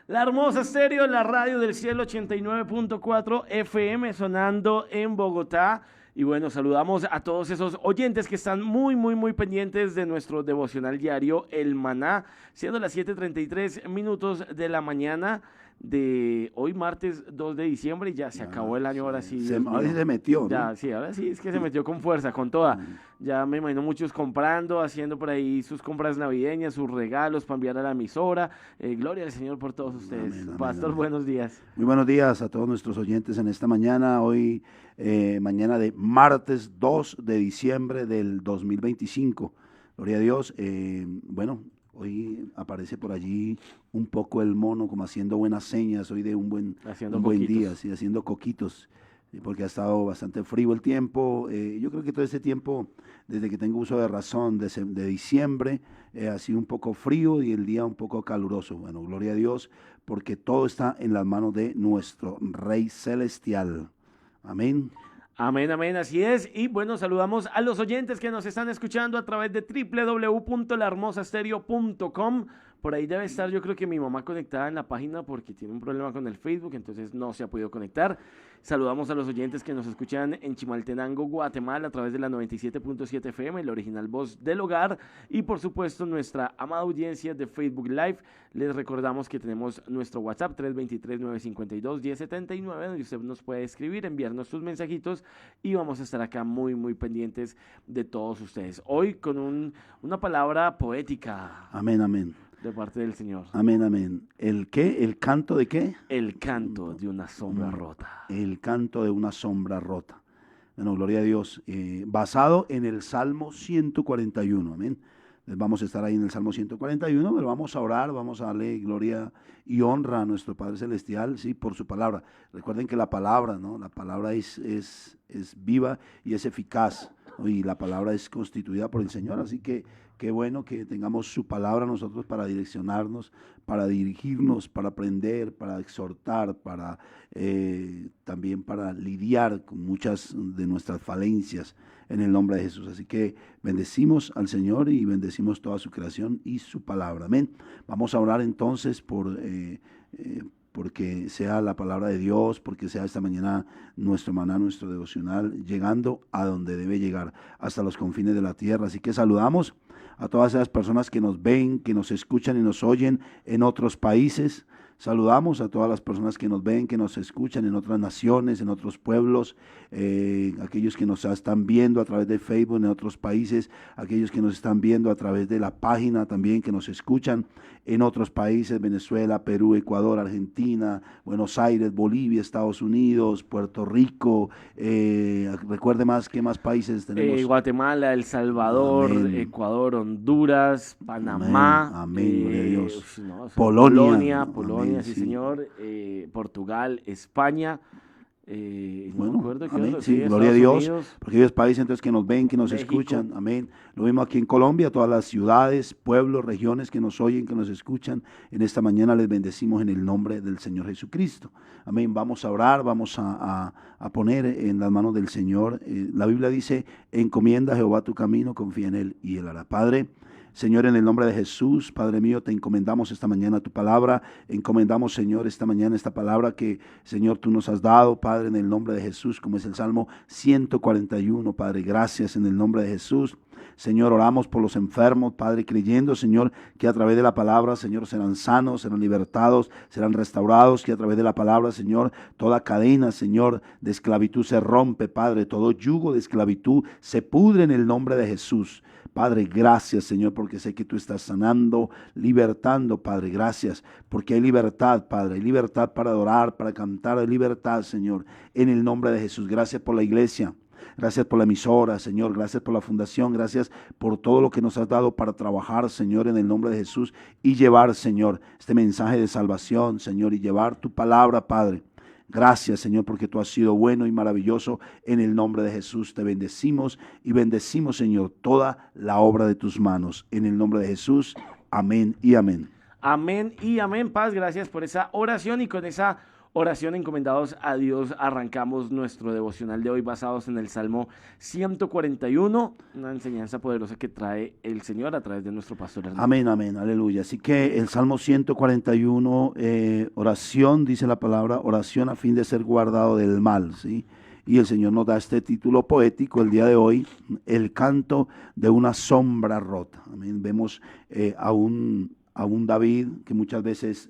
La Hermosa Estéreo, la radio del cielo 89.4 FM sonando en Bogotá. Y bueno, saludamos a todos esos oyentes que están muy pendientes de nuestro devocional diario El Maná, siendo las 7:33 de la mañana de hoy martes 2 de diciembre y ya se acabó el año, ahora sí. Ahora sí se metió, ¿no? Ya, sí, ahora sí es que se metió con fuerza, con toda. Ya me imagino muchos comprando, haciendo por ahí sus compras navideñas, sus regalos para enviar a la emisora. Gloria al Señor por todos ustedes. Amén, amén, Pastor, amén. buenos días. Muy buenos días a todos nuestros oyentes en esta mañana, hoy mañana de martes 2 de diciembre del 2025. Gloria a Dios. Bueno, hoy aparece por allí un poco el mono como haciendo buenas señas, hoy de un buen día, sí, haciendo coquitos, sí, porque ha estado bastante frío el tiempo. Yo creo que todo este tiempo, desde que tengo uso de razón, de diciembre, ha sido un poco frío y el día un poco caluroso. Bueno, gloria a Dios, porque todo está en las manos de nuestro Rey Celestial. Amén. Amén, amén, así es. Y bueno, saludamos a los oyentes que nos están escuchando a través de www.lahermosastereo.com. Por ahí debe estar, yo creo que mi mamá conectada en la página porque tiene un problema con el Facebook, entonces no se ha podido conectar. Saludamos a los oyentes que nos escuchan en Chimaltenango, Guatemala, a través de la 97.7 FM, la original voz del hogar. Y por supuesto, nuestra amada audiencia de Facebook Live. Les recordamos que tenemos nuestro WhatsApp 323-952-1079, donde usted nos puede escribir, enviarnos sus mensajitos y vamos a estar acá muy pendientes de todos ustedes. Hoy con una palabra poética. Amén, amén. De parte del Señor. Amén, amén. ¿El qué? ¿El canto de qué? El canto de una sombra rota. El canto de una sombra rota. Bueno, gloria a Dios. Basado en el Salmo 141, amén. Vamos a estar ahí en el Salmo 141, pero vamos a orar, vamos a darle gloria y honra a nuestro Padre Celestial, sí, por su palabra. Recuerden que la palabra, ¿no? La palabra es viva y es eficaz, ¿no? Y la palabra es constituida por el Señor, así que qué bueno que tengamos su palabra nosotros para direccionarnos, para dirigirnos, para aprender, para exhortar, para también para lidiar con muchas de nuestras falencias en el nombre de Jesús. Así que bendecimos al Señor y bendecimos toda su creación y su palabra. Amén. Vamos a orar entonces porque sea la palabra de Dios, porque sea esta mañana nuestro maná, nuestro devocional, llegando a donde debe llegar, hasta los confines de la tierra. Así que saludamos a todas esas personas que nos ven, que nos escuchan y nos oyen en otros países. Saludamos a todas las personas que nos ven, que nos escuchan en otras naciones, en otros pueblos, aquellos que nos están viendo a través de Facebook en otros países, aquellos que nos están viendo a través de la página también, que nos escuchan en otros países, Venezuela, Perú, Ecuador, Argentina, Buenos Aires, Bolivia, Estados Unidos, Puerto Rico, recuerde más, ¿qué más países tenemos? Guatemala, El Salvador, Amén. Ecuador, Honduras, Panamá, amén, gloria a Dios. No, Polonia, Polonia, amén, sí, sí. señor, Portugal, España, no me acuerdo qué amén, otro, sí, sí, gloria a Estados Dios, Unidos, porque ellos países entonces que nos ven, que nos México. escuchan, amén. Lo mismo aquí en Colombia, todas las ciudades, pueblos, regiones que nos oyen, que nos escuchan, en esta mañana les bendecimos en el nombre del Señor Jesucristo, amén. Vamos a orar, vamos a poner en las manos del Señor. La Biblia dice, encomienda a Jehová tu camino, confía en Él y Él hará. Padre, Señor, en el nombre de Jesús, Padre mío, te encomendamos esta mañana tu palabra, encomendamos, Señor, esta mañana esta palabra que, Señor, tú nos has dado, Padre, en el nombre de Jesús, como es el Salmo 141, Padre, gracias en el nombre de Jesús. Señor, oramos por los enfermos, Padre, creyendo, Señor, que a través de la palabra, Señor, serán sanos, serán libertados, serán restaurados, que a través de la palabra, Señor, toda cadena, Señor, de esclavitud se rompe, Padre, todo yugo de esclavitud se pudre en el nombre de Jesús. Padre, gracias, Señor, porque sé que tú estás sanando, libertando, Padre, gracias, porque hay libertad, Padre, hay libertad para adorar, para cantar, hay libertad, Señor, en el nombre de Jesús. Gracias por la iglesia. Gracias por la emisora, Señor, gracias por la fundación, gracias por todo lo que nos has dado para trabajar, Señor, en el nombre de Jesús y llevar, Señor, este mensaje de salvación, Señor, y llevar tu palabra, Padre. Gracias, Señor, porque tú has sido bueno y maravilloso. En el nombre de Jesús te bendecimos y bendecimos, Señor, toda la obra de tus manos. En el nombre de Jesús, amén y amén. Amén y amén, Paz, gracias por esa oración y con esa oración encomendados a Dios, arrancamos nuestro devocional de hoy basados en el Salmo 141, una enseñanza poderosa que trae el Señor a través de nuestro pastor Hernán. Amén, amén, aleluya. Así que el Salmo 141, oración, dice la palabra, oración a fin de ser guardado del mal, ¿sí? Y el Señor nos da este título poético el día de hoy, el canto de una sombra rota. Amén. Vemos a un David que muchas veces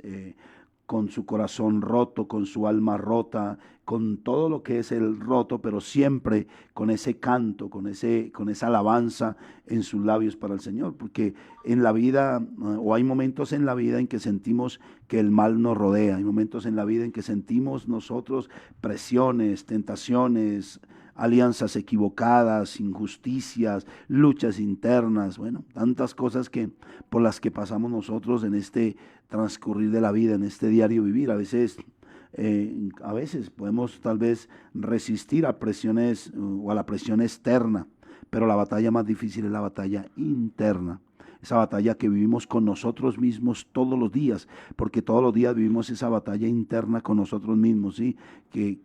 con su corazón roto, con su alma rota, con todo lo que es el roto, pero siempre con ese canto, con esa alabanza en sus labios para el Señor, porque en la vida, o hay momentos en la vida en que sentimos que el mal nos rodea, hay momentos en la vida en que sentimos nosotros presiones, tentaciones, alianzas equivocadas, injusticias, luchas internas, bueno, tantas cosas por las que pasamos nosotros en este transcurrir de la vida, en este diario vivir. A veces podemos tal vez resistir a presiones o a la presión externa, pero la batalla más difícil es la batalla interna. Esa batalla que vivimos con nosotros mismos todos los días, porque todos los días vivimos esa batalla interna con nosotros mismos, ¿sí? Que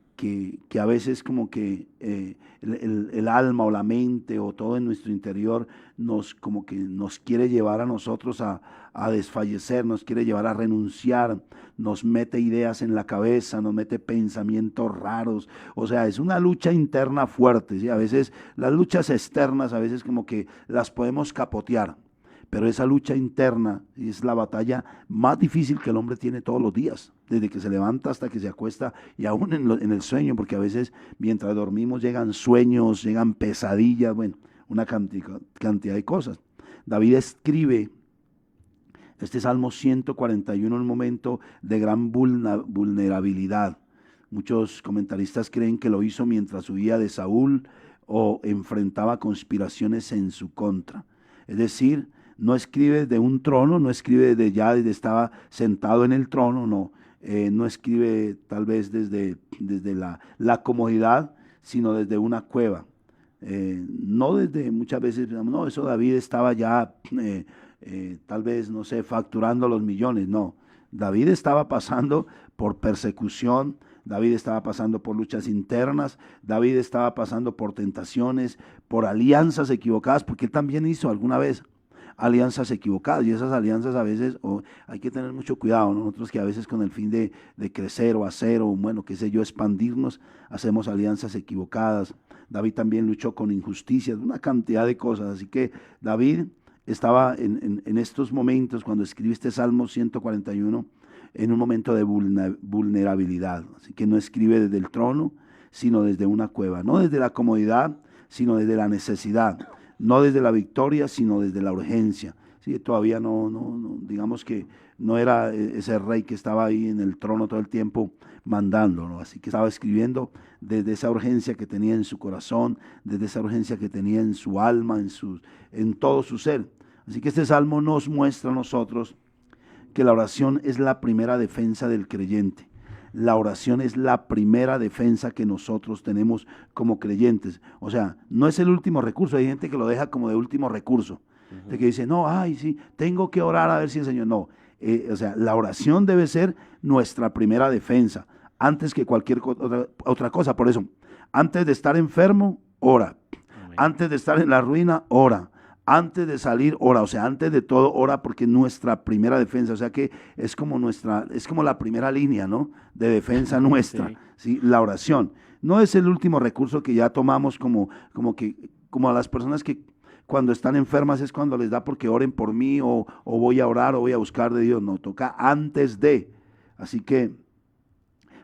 a veces como que el alma o la mente o todo en nuestro interior como que nos quiere llevar a nosotros a desfallecer, nos quiere llevar a renunciar, nos mete ideas en la cabeza, nos mete pensamientos raros. O sea, es una lucha interna fuerte, ¿sí? A veces las luchas externas a veces como que las podemos capotear, pero esa lucha interna es la batalla más difícil que el hombre tiene todos los días, desde que se levanta hasta que se acuesta, y aún en el sueño, porque a veces mientras dormimos llegan sueños, llegan pesadillas, bueno, una cantidad de cosas. David escribe este Salmo 141 en un momento de gran vulnerabilidad. Muchos comentaristas creen que lo hizo mientras huía de Saúl o enfrentaba conspiraciones en su contra. Es decir, no escribe de un trono, no escribe desde estaba sentado en el trono, no escribe tal vez desde la comodidad, sino desde una cueva. No desde muchas veces, no, eso David estaba ya tal vez, no sé, facturando los millones, no. David estaba pasando por persecución, David estaba pasando por luchas internas, David estaba pasando por tentaciones, por alianzas equivocadas, porque él también hizo alguna vez alianzas equivocadas, y esas alianzas a veces hay que tener mucho cuidado, ¿no? Nosotros que a veces con el fin de crecer o hacer o bueno, qué sé yo, expandirnos, hacemos alianzas equivocadas. David también luchó con injusticias, una cantidad de cosas, así que David estaba en estos momentos, cuando escribe este Salmo 141, en un momento de vulnerabilidad, así que no escribe desde el trono, sino desde una cueva, no desde la comodidad, sino desde la necesidad, no desde la victoria, sino desde la urgencia. Sí, todavía no, digamos que no era ese rey que estaba ahí en el trono todo el tiempo mandando, ¿no? Así que estaba escribiendo desde esa urgencia que tenía en su corazón, desde esa urgencia que tenía en su alma, en todo su ser. Así que este salmo nos muestra a nosotros que la oración es la primera defensa del creyente. La oración es la primera defensa que nosotros tenemos como creyentes. O sea, no es el último recurso. Hay gente que lo deja como de último recurso. De que dice, no, ay, sí, tengo que orar a ver si el Señor. No, o sea, la oración debe ser nuestra primera defensa, antes que cualquier otra cosa. Por eso, antes de estar enfermo, ora. Amén. Antes de estar en la ruina, ora. Antes de salir, ora, o sea, antes de todo, ora, porque es nuestra primera defensa, o sea que es como la primera línea, ¿no? De defensa nuestra, sí. ¿Sí? La oración. No es el último recurso que ya tomamos como a las personas que cuando están enfermas es cuando les da porque oren por mí, o voy a orar, o voy a buscar de Dios. No, toca antes de. Así que,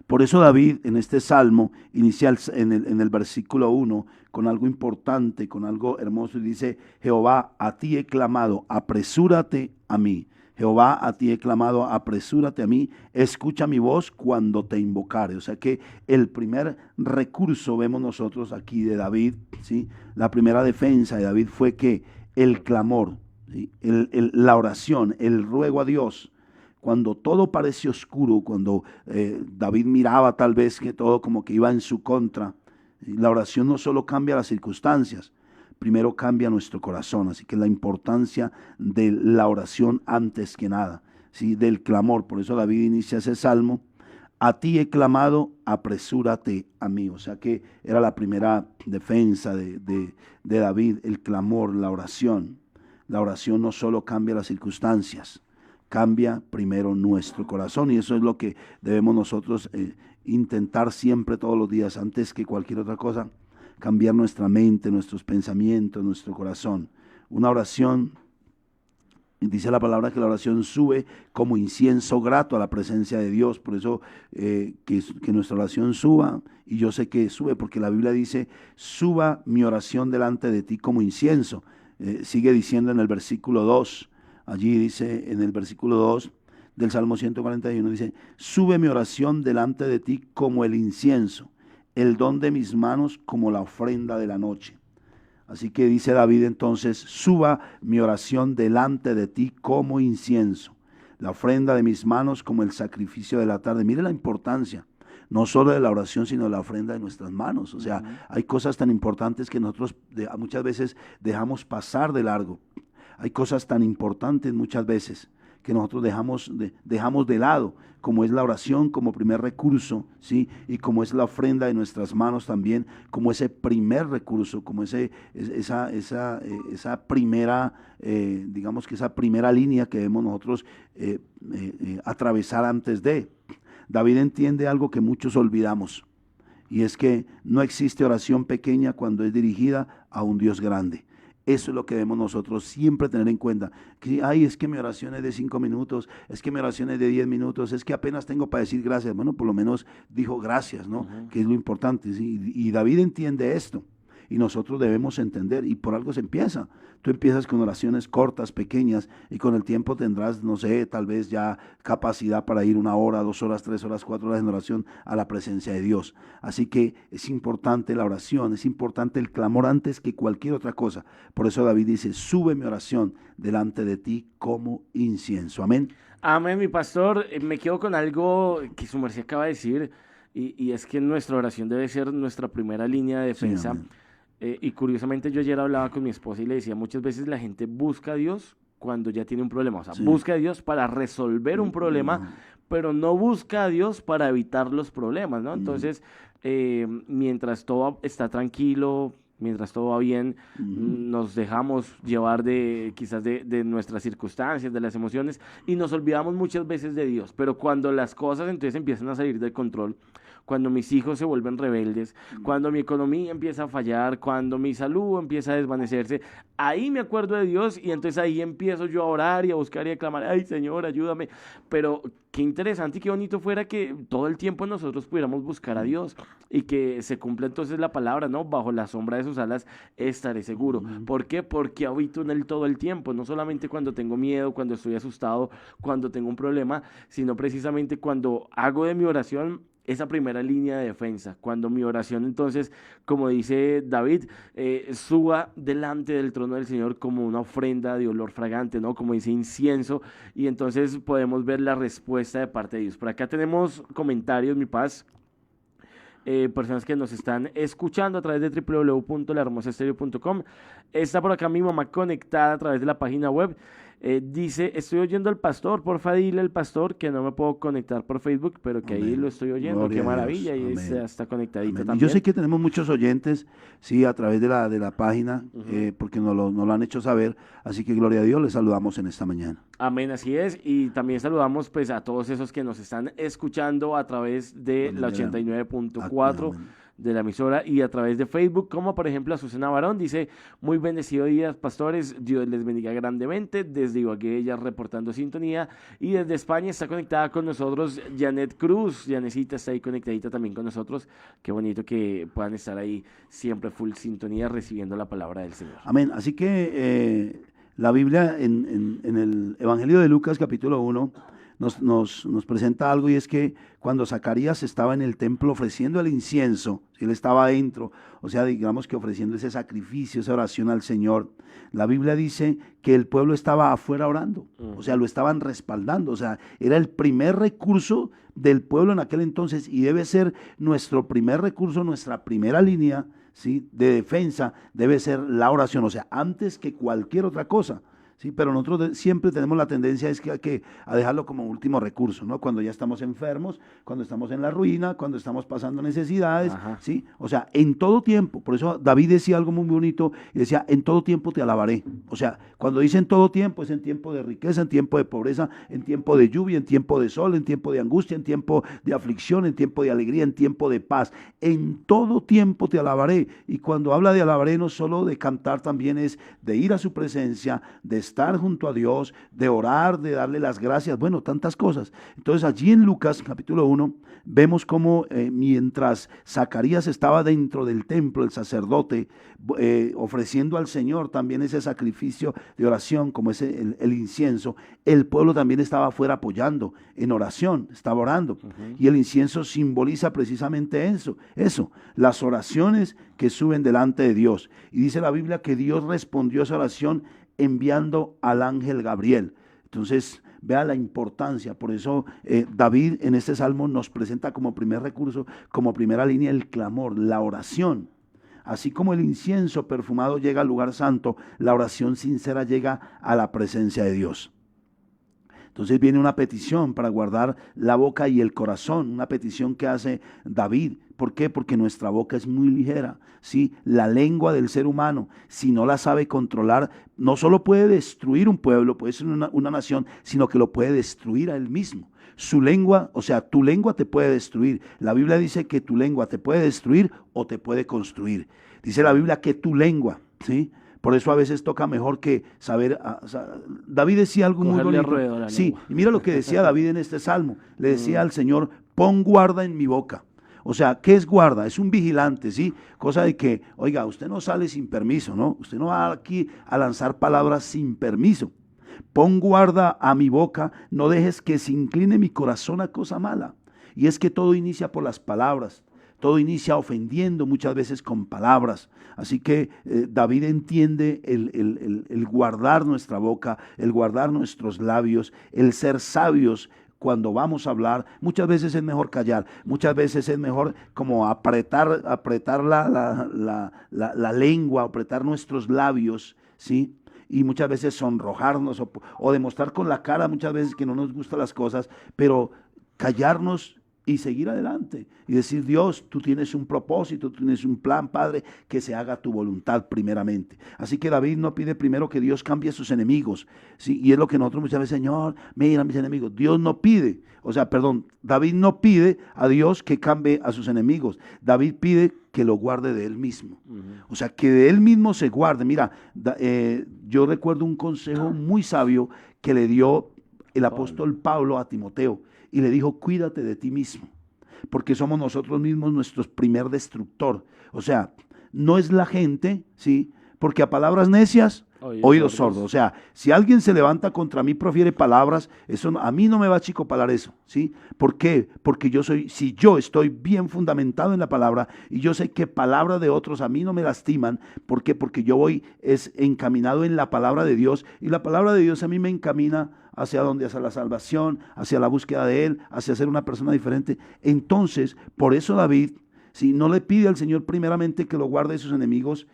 por eso David en este salmo inicia en el versículo 1 con algo importante, con algo hermoso, y dice: Jehová, a ti he clamado, apresúrate a mí. Jehová, a ti he clamado, apresúrate a mí, escucha mi voz cuando te invocare. O sea que el primer recurso vemos nosotros aquí de David, ¿sí? La primera defensa de David fue que el clamor, ¿sí? La oración, el ruego a Dios. Cuando todo parece oscuro, cuando David miraba tal vez que todo como que iba en su contra, la oración no solo cambia las circunstancias, primero cambia nuestro corazón. Así que la importancia de la oración antes que nada, ¿sí? Del clamor. Por eso David inicia ese salmo a ti he clamado, apresúrate a mí. O sea que era la primera defensa de David, el clamor, la oración. La oración no solo cambia las circunstancias, cambia primero nuestro corazón, y eso es lo que debemos nosotros intentar siempre, todos los días, antes que cualquier otra cosa, cambiar nuestra mente, nuestros pensamientos, nuestro corazón. Una oración, dice la palabra que la oración sube como incienso grato a la presencia de Dios. Por eso que nuestra oración suba, y yo sé que sube porque la Biblia dice, suba mi oración delante de ti como incienso. Sigue diciendo en el versículo 2, allí dice en el versículo 2 del Salmo 141, dice, sube mi oración delante de ti como el incienso, el don de mis manos como la ofrenda de la noche. Así que dice David entonces, suba mi oración delante de ti como incienso, la ofrenda de mis manos como el sacrificio de la tarde. Mire la importancia, no solo de la oración, sino de la ofrenda de nuestras manos. O sea, hay cosas tan importantes que nosotros muchas veces dejamos pasar de largo. Hay cosas tan importantes muchas veces que nosotros dejamos de lado, como es la oración como primer recurso, ¿sí? Y como es la ofrenda de nuestras manos también, como ese primer recurso, como esa primera, digamos que esa primera línea que debemos nosotros atravesar antes de. David entiende algo que muchos olvidamos, y es que no existe oración pequeña cuando es dirigida a un Dios grande. Eso es lo que debemos nosotros siempre tener en cuenta. Que, es que mi oración es de 5 minutos, es que mi oración es de 10 minutos, es que apenas tengo para decir gracias. Bueno, por lo menos dijo gracias, ¿no? Que es lo importante, ¿sí? Y David entiende esto. Y nosotros debemos entender, y por algo se empieza. Tú empiezas con oraciones cortas, pequeñas, y con el tiempo tendrás, no sé, tal vez ya capacidad para ir 1 hora, 2 horas, 3 horas, 4 horas en oración a la presencia de Dios. Así que es importante la oración, es importante el clamor antes que cualquier otra cosa. Por eso David dice, sube mi oración delante de ti como incienso. Amén. Amén, mi pastor. Me quedo con algo que su merced acaba de decir, y es que nuestra oración debe ser nuestra primera línea de defensa. Sí, Y curiosamente yo ayer hablaba con mi esposa y le decía, muchas veces la gente busca a Dios cuando ya tiene un problema, o sea, sí. Busca a Dios para resolver un problema, pero no busca a Dios para evitar los problemas, ¿no? Entonces, mientras todo está tranquilo, mientras todo va bien, nos dejamos llevar quizás de nuestras circunstancias, de las emociones, y nos olvidamos muchas veces de Dios, pero cuando las cosas entonces empiezan a salir del control, cuando mis hijos se vuelven rebeldes, cuando mi economía empieza a fallar, cuando mi salud empieza a desvanecerse, ahí me acuerdo de Dios y entonces ahí empiezo yo a orar y a buscar y a clamar, ay Señor, ayúdame. Pero qué interesante y qué bonito fuera que todo el tiempo nosotros pudiéramos buscar a Dios y que se cumpla entonces la palabra, ¿no? Bajo la sombra de sus alas estaré seguro. ¿Por qué? Porque habito en Él todo el tiempo, no solamente cuando tengo miedo, cuando estoy asustado, cuando tengo un problema, sino precisamente cuando hago de mi oración esa primera línea de defensa, cuando mi oración entonces, como dice David, suba delante del trono del Señor como una ofrenda de olor fragante, ¿no? Como dice incienso, y entonces podemos ver la respuesta de parte de Dios. Por acá tenemos comentarios, mi paz. Personas que nos están escuchando a través de www.lahermosaestereo.com. Está por acá mi mamá conectada a través de la página web. Dice, estoy oyendo al pastor, porfa dile al pastor que no me puedo conectar por Facebook, pero que ahí lo estoy oyendo. Gloria Qué maravilla, y está conectadito también. Yo sé que tenemos muchos oyentes, sí, a través de la página, porque nos lo han hecho saber, así que gloria a Dios, les saludamos en esta mañana. Amén, así es, y también saludamos pues a todos esos que nos están escuchando a través de la 89.4 de la emisora y a través de Facebook, como por ejemplo a Susana Barón, dice, muy bendecido día, pastores, Dios les bendiga grandemente, desde Ibagué ella reportando sintonía, y desde España está conectada con nosotros Janet Cruz. Janecita está ahí conectadita también con nosotros, qué bonito que puedan estar ahí siempre full sintonía recibiendo la palabra del Señor. Amén, así que la Biblia en el Evangelio de Lucas capítulo 1 nos presenta algo, y es que cuando Zacarías estaba en el templo ofreciendo el incienso, él estaba adentro, o sea, digamos que ofreciendo ese sacrificio, esa oración al Señor, la Biblia dice que el pueblo estaba afuera orando, o sea, lo estaban respaldando, o sea, era el primer recurso del pueblo en aquel entonces, y debe ser nuestro primer recurso, nuestra primera línea, ¿sí?, de defensa, debe ser la oración, o sea, antes que cualquier otra cosa. ¿sí? Pero nosotros siempre tenemos la tendencia a dejarlo como último recurso, ¿no? Cuando ya estamos enfermos, cuando estamos en la ruina, cuando estamos pasando necesidades, ¿sí? O sea, en todo tiempo. Por eso David decía algo muy bonito y decía, en todo tiempo te alabaré. O sea, cuando dice en todo tiempo, es en tiempo de riqueza, en tiempo de pobreza, en tiempo de lluvia, en tiempo de sol, en tiempo de angustia, en tiempo de aflicción, en tiempo de alegría, en tiempo de paz. En todo tiempo te alabaré. Y cuando habla de alabaré, no solo de cantar, también es de ir a su presencia, de estar junto a Dios, de orar, de darle las gracias, bueno, tantas cosas. Entonces allí en Lucas capítulo 1 vemos cómo mientras Zacarías estaba dentro del templo, el sacerdote, ofreciendo al Señor también ese sacrificio de oración, como es el incienso, el pueblo también estaba afuera apoyando en oración, estaba orando. Y el incienso simboliza precisamente eso, las oraciones que suben delante de Dios. Y dice la Biblia que Dios respondió a esa oración enviando al ángel Gabriel. Entonces, vea la importancia. Por eso David en este salmo nos presenta como primer recurso, como primera línea, el clamor, la oración. Así como el incienso perfumado llega al lugar santo, la oración sincera llega a la presencia de Dios. Entonces viene una petición para guardar la boca y el corazón, una petición que hace David. ¿Por qué? Porque nuestra boca es muy ligera, ¿sí? La lengua del ser humano, si no la sabe controlar, no solo puede destruir un pueblo, puede ser una nación, sino que lo puede destruir a él mismo. Su lengua, o sea, tu lengua te puede destruir. La Biblia dice que tu lengua te puede destruir o te puede construir. Dice la Biblia que tu lengua, ¿sí? Por eso a veces toca mejor que saber. David decía algo muy bonito. Sí, y mira lo que decía David en este salmo. Le decía al Señor, pon guarda en mi boca. O sea, ¿qué es guarda? Es un vigilante, ¿sí? Cosa de que, oiga, usted no sale sin permiso, ¿no? Usted no va aquí a lanzar palabras sin permiso. Pon guarda a mi boca, no dejes que se incline mi corazón a cosa mala. Y es que todo inicia por las palabras. Todo inicia ofendiendo muchas veces con palabras. Así que David entiende el guardar nuestra boca, el guardar nuestros labios, el ser sabios cuando vamos a hablar. Muchas veces es mejor callar, muchas veces es mejor como apretar la lengua, apretar nuestros labios, ¿sí? Y muchas veces sonrojarnos o demostrar con la cara muchas veces que no nos gustan las cosas, pero callarnos y seguir adelante y decir, Dios, tú tienes un propósito, tú tienes un plan, Padre, que se haga tu voluntad primeramente. Así que David no pide primero que Dios cambie a sus enemigos, ¿sí? Y es lo que nosotros muchas veces, Señor, mira a mis enemigos. Dios no pide, David no pide a Dios que cambie a sus enemigos. David pide que lo guarde de él mismo. O sea, que de él mismo se guarde. Mira, yo recuerdo un consejo muy sabio que le dio el apóstol Pablo a Timoteo. Y le dijo, cuídate de ti mismo, porque somos nosotros mismos nuestro primer destructor. O sea, no es la gente, ¿sí? Porque a palabras necias, oídos sordos. O sea, si alguien se levanta contra mí, profiere palabras, eso a mí no me va a achicopalar eso, ¿sí? ¿Por qué? Porque si yo estoy bien fundamentado en la palabra y yo sé que palabras de otros a mí no me lastiman, ¿por qué? Porque yo voy encaminado en la palabra de Dios y la palabra de Dios a mí me encamina hacia dónde, hacia la salvación, hacia la búsqueda de Él, hacia ser una persona diferente. Entonces, por eso David, si no le pide al Señor primeramente que lo guarde de sus enemigos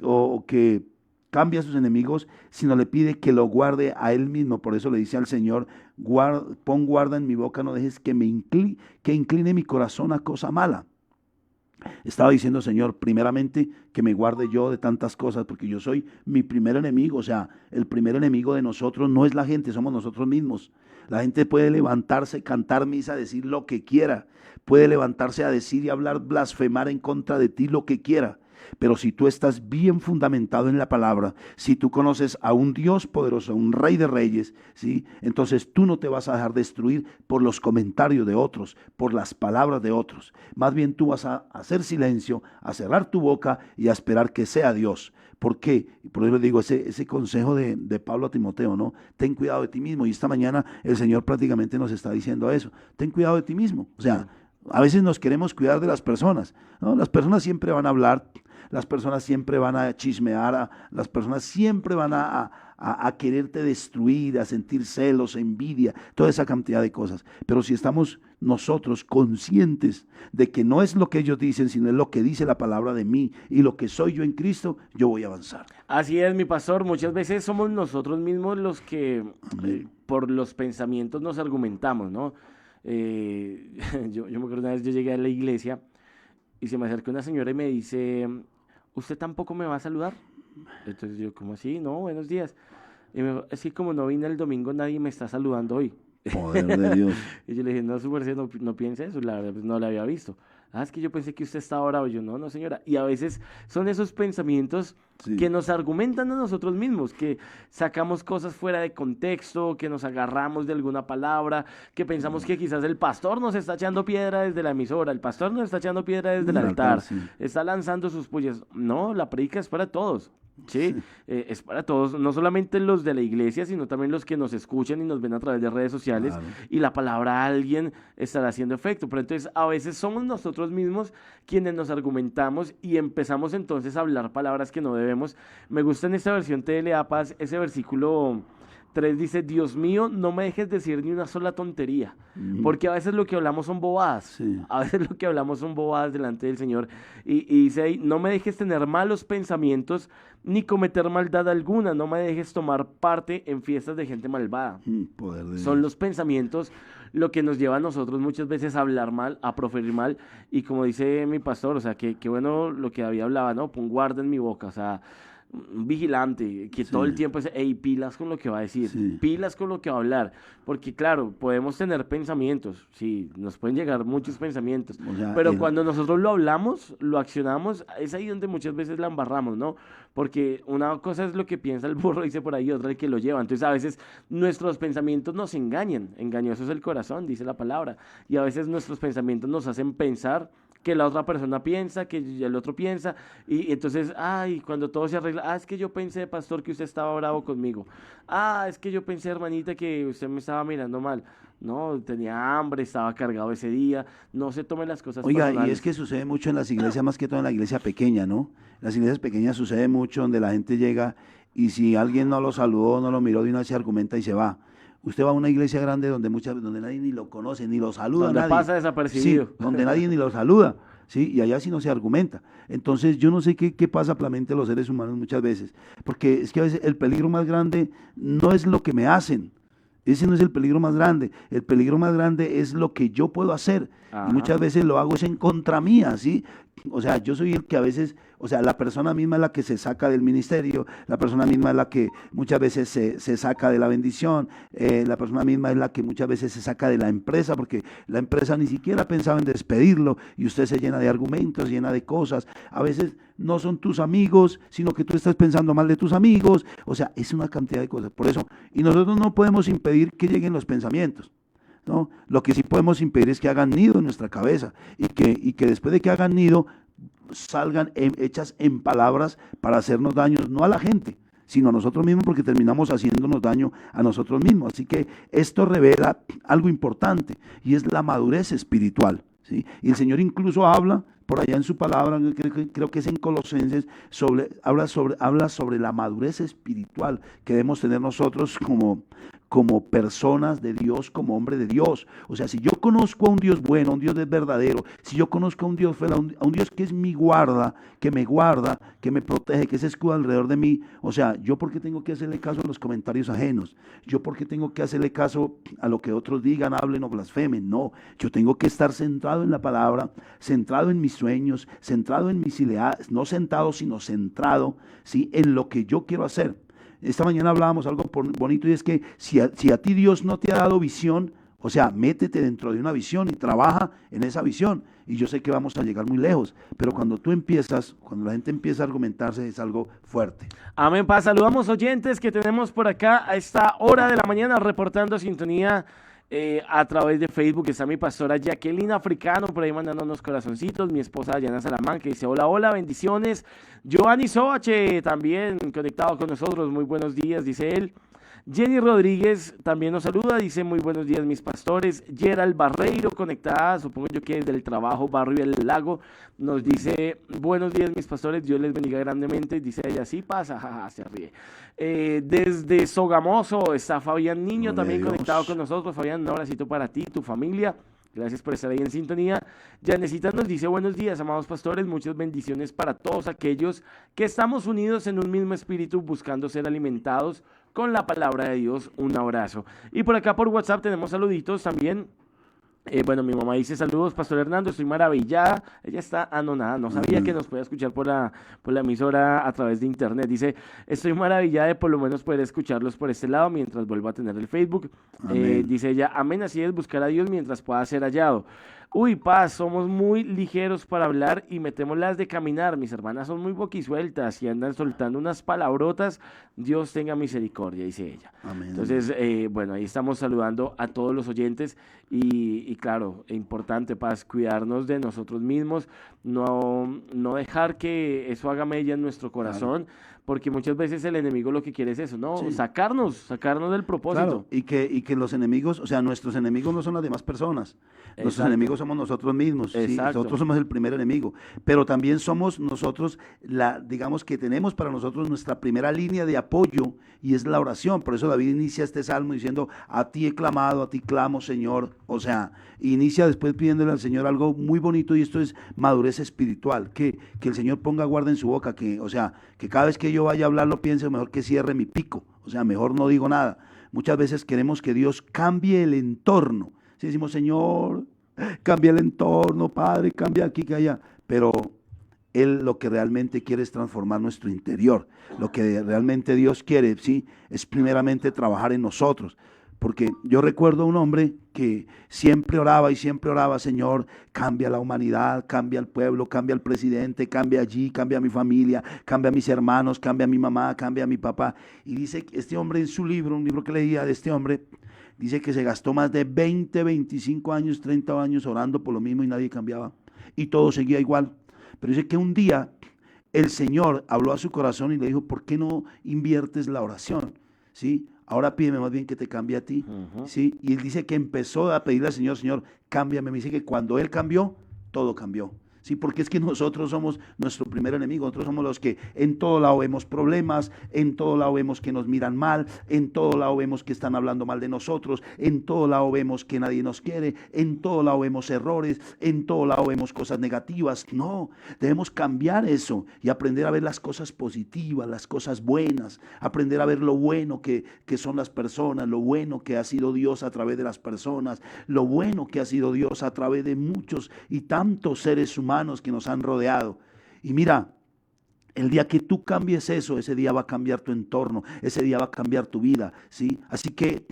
o que cambie a sus enemigos, sino le pide que lo guarde a Él mismo. Por eso le dice al Señor, pon guarda en mi boca, no dejes que incline mi corazón a cosa mala. Estaba diciendo, Señor, primeramente que me guarde yo de tantas cosas, porque yo soy mi primer enemigo. O sea, el primer enemigo de nosotros no es la gente, somos nosotros mismos. La gente puede levantarse, cantar misa, decir lo que quiera, puede levantarse a decir y hablar, blasfemar en contra de ti lo que quiera. Pero si tú estás bien fundamentado en la palabra, si tú conoces a un Dios poderoso, a un Rey de Reyes, ¿sí? Entonces tú no te vas a dejar destruir por los comentarios de otros, por las palabras de otros. Más bien tú vas a hacer silencio, a cerrar tu boca y a esperar que sea Dios. ¿Por qué? Por eso le digo ese consejo de Pablo a Timoteo, ¿no? Ten cuidado de ti mismo. Y esta mañana el Señor prácticamente nos está diciendo eso. Ten cuidado de ti mismo. O sea, A veces nos queremos cuidar de las personas, ¿no? Las personas siempre van a hablar, las personas siempre van a chismear, las personas siempre van a quererte destruir, a sentir celos, envidia, toda esa cantidad de cosas. Pero si estamos nosotros conscientes de que no es lo que ellos dicen, sino es lo que dice la palabra de mí y lo que soy yo en Cristo, yo voy a avanzar. Así es, mi pastor. Muchas veces somos nosotros mismos los que por los pensamientos nos argumentamos, ¿no? Yo me acuerdo una vez yo llegué a la iglesia y se me acerca una señora y me dice, ¿usted tampoco me va a saludar? Entonces yo, ¿cómo así? No, buenos días. Y me dijo, es que como no vine el domingo, nadie me está saludando hoy. Poder de Dios. Y yo le dije, no, su merced, no piense eso, la verdad, pues, no la había visto. Ah, es que yo pensé que usted estaba bravo. Yo, no, señora. Y a veces son esos pensamientos Sí. que nos argumentan a nosotros mismos, que sacamos cosas fuera de contexto, que nos agarramos de alguna palabra, que pensamos que quizás el pastor nos está echando piedra desde la emisora, el pastor nos está echando piedra desde el altar, Sí. está lanzando sus pullas. No, la predica es para todos. Sí, es para todos, no solamente los de la iglesia, sino también los que nos escuchan y nos ven a través de redes sociales, Claro. y la palabra a alguien estará haciendo efecto. Pero entonces a veces somos nosotros mismos quienes nos argumentamos y empezamos entonces a hablar palabras que no debemos. Me gusta en esta versión TLA Paz ese versículo 3 dice, Dios mío, no me dejes decir ni una sola tontería, porque a veces lo que hablamos son bobadas, Sí. a veces lo que hablamos son bobadas delante del Señor, y dice ahí, no me dejes tener malos pensamientos, ni cometer maldad alguna, no me dejes tomar parte en fiestas de gente malvada. Poder de Son Dios. los pensamientos lo que nos lleva a nosotros muchas veces a hablar mal, a proferir mal, y como dice mi pastor, o sea, que bueno lo que David hablaba, ¿no? Pon guarda en mi boca, o sea, un vigilante, que todo el tiempo es, hey, pilas con lo que va a decir, Sí. pilas con lo que va a hablar, porque claro, podemos tener pensamientos, sí, nos pueden llegar muchos pensamientos, O sea, pero cuando nosotros lo hablamos, lo accionamos, es ahí donde muchas veces la embarramos, ¿no? Porque una cosa es lo que piensa el burro, dice por ahí, otra el que lo lleva, entonces a veces nuestros pensamientos nos engañan, engañoso es el corazón, dice la palabra, y a veces nuestros pensamientos nos hacen pensar que la otra persona piensa, que el otro piensa, y entonces, ay, cuando todo se arregla, es que yo pensé, pastor, que usted estaba bravo conmigo, es que yo pensé, hermanita, que usted me estaba mirando mal, no, tenía hambre, estaba cargado ese día, no se tomen las cosas Oiga, y personales. es que sucede mucho en las iglesias, más que todo en la iglesia pequeña, ¿no? En las iglesias pequeñas sucede mucho donde la gente llega y si alguien no lo saludó, no lo miró, de una vez se argumenta y se va. Usted va a una iglesia grande donde donde nadie ni lo conoce, ni lo saluda Donde nadie. pasa desapercibido. Sí, donde nadie ni lo saluda, ¿sí? Y allá sí no se argumenta. Entonces yo no sé qué pasa por la mente de los seres humanos muchas veces, porque es que a veces el peligro más grande no es lo que me hacen. Ese no es el peligro más grande. El peligro más grande es lo que yo puedo hacer. Ajá. Y muchas veces lo hago es en contra mía, ¿sí? O sea, yo soy el que a veces, o sea, la persona misma es la que se saca del ministerio, la persona misma es la que muchas veces se saca de la bendición, la persona misma es la que muchas veces se saca de la empresa, porque la empresa ni siquiera pensaba en despedirlo y usted se llena de argumentos, llena de cosas. A veces no son tus amigos, sino que tú estás pensando mal de tus amigos. O sea, es una cantidad de cosas. Por eso, y nosotros no podemos impedir que lleguen los pensamientos, ¿no? Lo que sí podemos impedir es que hagan nido en nuestra cabeza y que después de que hagan nido salgan hechas en palabras para hacernos daños, no a la gente, sino a nosotros mismos, porque terminamos haciéndonos daño a nosotros mismos. Así que esto revela algo importante y es la madurez espiritual, ¿sí? Y el Señor incluso habla por allá en su palabra, creo que es en Colosenses, habla sobre la madurez espiritual que debemos tener nosotros como personas de Dios, como hombre de Dios. O sea, si yo conozco a un Dios bueno, a un Dios verdadero, si yo conozco a un Dios fiel, a un Dios que es mi guarda, que me protege, que se escuda alrededor de mí, o sea, yo por qué tengo que hacerle caso a los comentarios ajenos, yo por qué tengo que hacerle caso a lo que otros digan, hablen o blasfemen. No, yo tengo que estar centrado en la palabra, centrado en mis sueños, centrado en mis ideas, no sentado, sino centrado, ¿sí?, en lo que yo quiero hacer. Esta mañana hablábamos algo bonito y es que si a ti Dios no te ha dado visión, o sea, métete dentro de una visión y trabaja en esa visión. Y yo sé que vamos a llegar muy lejos, pero cuando la gente empieza a argumentarse, es algo fuerte. Amén, paz. Saludamos oyentes que tenemos por acá a esta hora de la mañana reportando sintonía a través de Facebook. Está mi pastora Jacqueline Africano por ahí mandando unos corazoncitos, mi esposa Dayana Salamanca que dice hola, hola, bendiciones. Giovanni Soache también conectado con nosotros, muy buenos días, dice él. Jenny Rodríguez también nos saluda, dice muy buenos días mis pastores. Gerald Barreiro conectada, supongo yo que desde el trabajo Barrio El Lago, nos dice buenos días mis pastores, Dios les bendiga grandemente. Dice ella, sí pasa, jaja, se ríe. Desde Sogamoso está Fabián Niño también conectado con nosotros. Fabián, un abracito para ti, tu familia. Gracias por estar ahí en sintonía. Yanecita nos dice, buenos días, amados pastores, muchas bendiciones para todos aquellos que estamos unidos en un mismo espíritu buscando ser alimentados con la palabra de Dios. Un abrazo. Y por acá por WhatsApp tenemos saluditos también. Bueno, mi mamá dice, saludos, Pastor Hernando, estoy maravillada. Ella está anonada, no sabía que nos podía escuchar por la emisora a través de internet. Dice, estoy maravillada de por lo menos poder escucharlos por este lado mientras vuelva a tener el Facebook. Dice ella, amén, así es, buscar a Dios mientras pueda ser hallado. Uy, paz, somos muy ligeros para hablar y metemos las de caminar. Mis hermanas son muy boquisueltas y andan soltando unas palabrotas. Dios tenga misericordia, dice ella. Amén. Entonces, bueno, ahí estamos saludando a todos los oyentes y claro, es importante, paz, cuidarnos de nosotros mismos, no dejar que eso haga mella en nuestro corazón. Claro. Porque muchas veces el enemigo lo que quiere es eso, ¿no? Sí. Sacarnos del propósito. Claro, y que los enemigos, o sea, nuestros enemigos no son las demás personas. Nuestros enemigos somos nosotros mismos. ¿sí? Nosotros somos el primer enemigo. Pero también somos nosotros, digamos que tenemos para nosotros nuestra primera línea de apoyo y es la oración. Por eso David inicia este salmo diciendo, a ti he clamado, a ti clamo, Señor. O sea, inicia después pidiéndole al Señor algo muy bonito y esto es madurez espiritual. Que el Señor ponga guarda en su boca, o sea, que cada vez que yo vaya a hablar lo piense, mejor que cierre mi pico, o sea, mejor no digo nada. Muchas veces queremos que Dios cambie el entorno. Si decimos, Señor, cambia el entorno, Padre, cambia aquí, que allá, pero Él lo que realmente quiere es transformar nuestro interior. Lo que realmente Dios quiere, ¿sí? Es primeramente trabajar en nosotros. Porque yo recuerdo a un hombre que siempre oraba, Señor, cambia la humanidad, cambia el pueblo, cambia el presidente, cambia allí, cambia mi familia, cambia a mis hermanos, cambia a mi mamá, cambia a mi papá. Y dice que este hombre en su libro, un libro que leía de este hombre, dice que se gastó más de 20, 25 años, 30 años orando por lo mismo y nadie cambiaba. Y todo seguía igual. Pero dice que un día el Señor habló a su corazón y le dijo, ¿por qué no inviertes la oración? ¿Sí? Ahora pídeme más bien que te cambie a ti, ¿sí? Y él dice que empezó a pedirle al Señor, Señor, cámbiame. Me dice que cuando él cambió, todo cambió. Sí, porque es que nosotros somos nuestro primer enemigo, nosotros somos los que en todo lado vemos problemas, en todo lado vemos que nos miran mal, en todo lado vemos que están hablando mal de nosotros, en todo lado vemos que nadie nos quiere, en todo lado vemos errores, en todo lado vemos cosas negativas. No, debemos cambiar eso y aprender a ver las cosas positivas, las cosas buenas, aprender a ver lo bueno que son las personas, lo bueno que ha sido Dios a través de las personas, lo bueno que ha sido Dios a través de muchos y tantos seres humanos que nos han rodeado. Y mira, el día que tú cambies eso, ese día va a cambiar tu entorno, ese día va a cambiar tu vida, ¿sí? Así que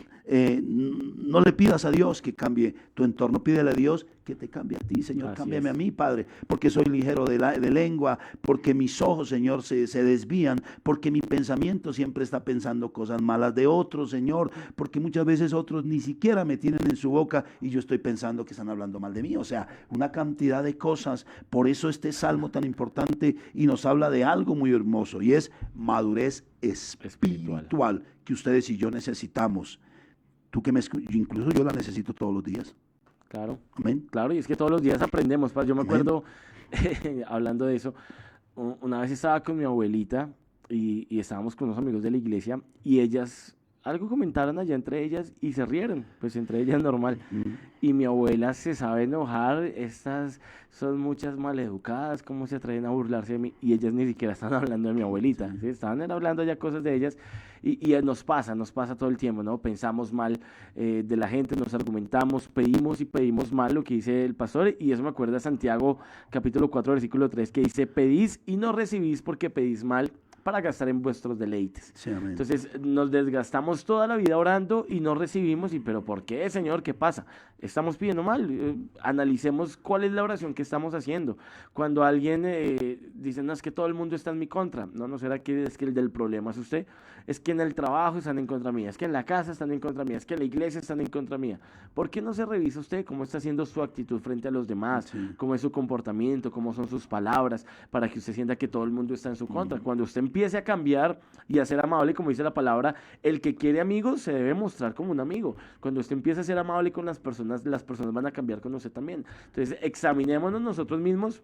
no le pidas a Dios que cambie tu entorno, pídele a Dios que te cambie a ti, Señor, cámbiame a mí, Padre, porque soy ligero de lengua, porque mis ojos, Señor, se desvían, porque mi pensamiento siempre está pensando cosas malas de otros, Señor, porque muchas veces otros ni siquiera me tienen en su boca y yo estoy pensando que están hablando mal de mí, o sea, una cantidad de cosas. Por eso este salmo tan importante y nos habla de algo muy hermoso y es madurez espiritual que ustedes y yo necesitamos. Tú que me escuchas, incluso yo la necesito todos los días. Claro. Amén. Claro, y es que todos los días aprendemos. Yo me acuerdo, hablando de eso, una vez estaba con mi abuelita y estábamos con unos amigos de la iglesia y ellas algo comentaron allá entre ellas y se rieron, pues entre ellas normal. Y mi abuela se sabe enojar, estas son muchas maleducadas, cómo se atreven a burlarse de mí, y ellas ni siquiera están hablando de mi abuelita, ¿sí? Estaban hablando ya cosas de ellas, y nos pasa todo el tiempo, ¿no? Pensamos mal de la gente, nos argumentamos, pedimos y pedimos mal, lo que dice el pastor, y eso me acuerda a Santiago, capítulo 4, versículo 3, que dice, pedís y no recibís porque pedís mal, para gastar en vuestros deleites. Sí, amén. Entonces nos desgastamos toda la vida orando y no recibimos, pero ¿por qué, Señor? ¿Qué pasa? Estamos pidiendo mal. Analicemos cuál es la oración que estamos haciendo. Cuando alguien dice, no, es que todo el mundo está en mi contra. No será que es que el del problema es usted. Es que en el trabajo están en contra mía, es que en la casa están en contra mía, es que en la iglesia están en contra mía. ¿Por qué no se revisa usted cómo está haciendo su actitud frente a los demás? Sí. ¿Cómo es su comportamiento? ¿Cómo son sus palabras? Para que usted sienta que todo el mundo está en su contra. Cuando usted empiece a cambiar y a ser amable, como dice la palabra, el que quiere amigos se debe mostrar como un amigo. Cuando usted empieza a ser amable con las personas van a cambiar con usted también. Entonces, examinémonos nosotros mismos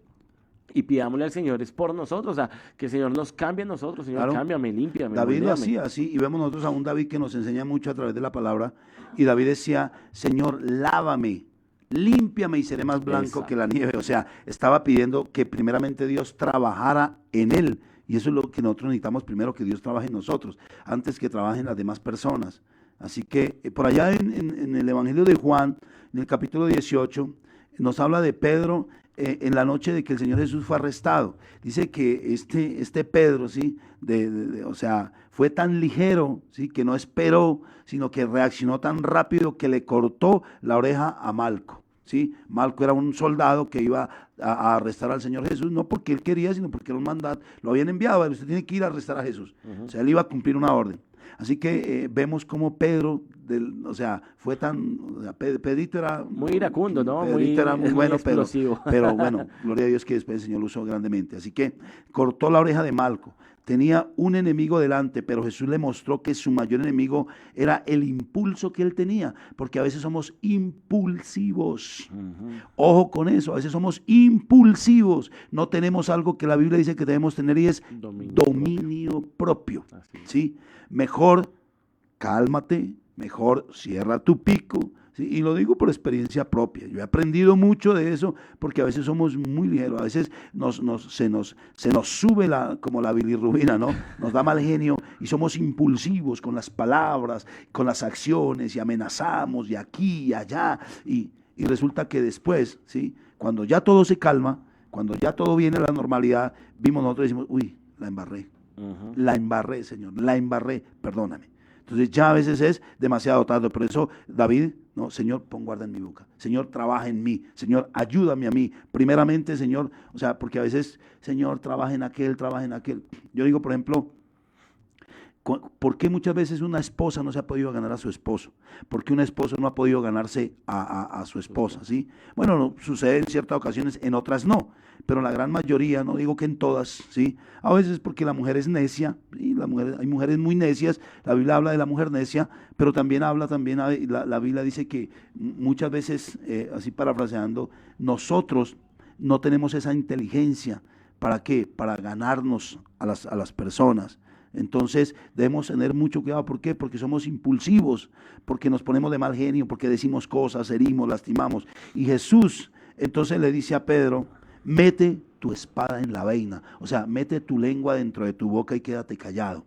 y pidámosle al Señor es por nosotros, o sea, que el Señor nos cambie a nosotros, Señor, Claro. cámbiame, límpiame, David lo moldéame. hacía así, y vemos nosotros a un David que nos enseña mucho a través de la palabra, y David decía, Señor, lávame, límpiame y seré más blanco Exacto. que la nieve. O sea, estaba pidiendo que primeramente Dios trabajara en él, y eso es lo que nosotros necesitamos primero, que Dios trabaje en nosotros, antes que trabajen las demás personas. Así que por allá en el Evangelio de Juan, en el capítulo 18, nos habla de Pedro en la noche de que el Señor Jesús fue arrestado. Dice que este Pedro, ¿sí? O sea, fue tan ligero, ¿sí? Que no esperó, sino que reaccionó tan rápido que le cortó la oreja a Malco. ¿Sí? Malco era un soldado que iba a arrestar al Señor Jesús, no porque él quería, sino porque era un mandato, lo habían enviado, usted tiene que ir a arrestar a Jesús. O sea, él iba a cumplir una orden. Así que vemos como Pedro, o sea, fue tan, o sea, Pedrito era Muy iracundo, ¿no? Pedrito era muy bueno, explosivo. pero bueno, gloria a Dios que después el Señor lo usó grandemente. Así que cortó la oreja de Malco. Tenía un enemigo delante, pero Jesús le mostró que su mayor enemigo era el impulso que él tenía, porque a veces somos impulsivos. Ojo con eso, a veces somos impulsivos. No tenemos algo que la Biblia dice que debemos tener, y es dominio propio. ¿Sí? Mejor cálmate, mejor cierra tu pico. ¿Sí? Y lo digo por experiencia propia. Yo he aprendido mucho de eso, porque a veces somos muy ligeros, a veces se nos sube como la bilirrubina, ¿no? Nos da mal genio y somos impulsivos con las palabras, con las acciones, y amenazamos y aquí y allá, y resulta que después, ¿sí? Cuando ya todo se calma, cuando ya todo viene a la normalidad, nosotros decimos, uy, la embarré. La embarré, Señor, la embarré, perdóname. Entonces ya a veces es demasiado tarde. Por eso David, no, Señor, pon guarda en mi boca. Señor, trabaja en mí. Señor, ayúdame a mí. Primeramente, Señor, o sea, porque a veces, Señor, trabaja en aquel, trabaja en aquel. Yo digo, por ejemplo, ¿por qué muchas veces una esposa no se ha podido ganar a su esposo? ¿Por qué un esposo no ha podido ganarse a su esposa? ¿Sí? Bueno, no, sucede en ciertas ocasiones, en otras no, pero la gran mayoría, no digo que en todas, ¿sí? A veces porque la mujer es necia, ¿sí? Hay mujeres muy necias, la Biblia habla de la mujer necia, pero también la Biblia dice que muchas veces, así parafraseando, nosotros no tenemos esa inteligencia. ¿Para qué? Para ganarnos a las personas. Entonces debemos tener mucho cuidado. ¿Por qué? Porque somos impulsivos, porque nos ponemos de mal genio, porque decimos cosas, herimos, lastimamos. Y Jesús entonces le dice a Pedro, mete tu espada en la vaina, o sea, mete tu lengua dentro de tu boca y quédate callado.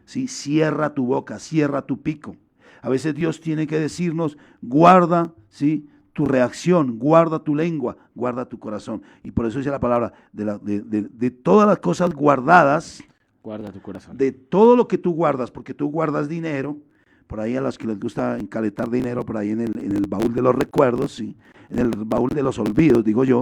¿Sí? Cierra tu boca, cierra tu pico. A veces Dios tiene que decirnos, guarda, ¿sí?, tu reacción, guarda tu lengua, guarda tu corazón. Y por eso dice la palabra, de todas las cosas guardadas, guarda tu corazón. De todo lo que tú guardas, porque tú guardas dinero, por ahí a los que les gusta encaletar dinero, por ahí en el baúl de los recuerdos, ¿sí? En el baúl de los olvidos, digo yo,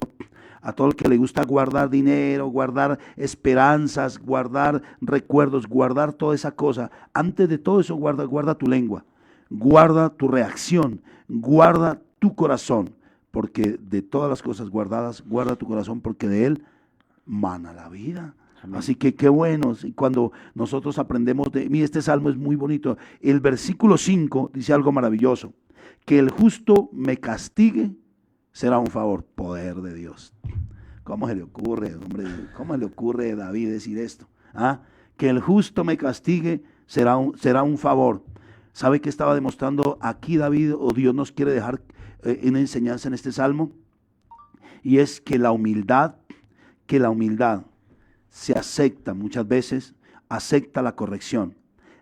a todo el que le gusta guardar dinero, guardar esperanzas, guardar recuerdos, guardar toda esa cosa, antes de todo eso guarda tu lengua, guarda tu reacción, guarda tu corazón, porque de todas las cosas guardadas, guarda tu corazón, porque de él mana la vida. Amén. Así que qué bueno, y cuando nosotros aprendemos este salmo es muy bonito. El versículo 5 dice algo maravilloso, que el justo me castigue será un favor, poder de Dios. ¿Cómo se le ocurre, hombre? ¿Cómo le ocurre a David decir esto? ¿Ah? Que el justo me castigue será un favor. ¿Sabe qué estaba demostrando aquí David, o Dios nos quiere dejar una enseñanza en este salmo? Y es que la humildad se acepta muchas veces, acepta la corrección.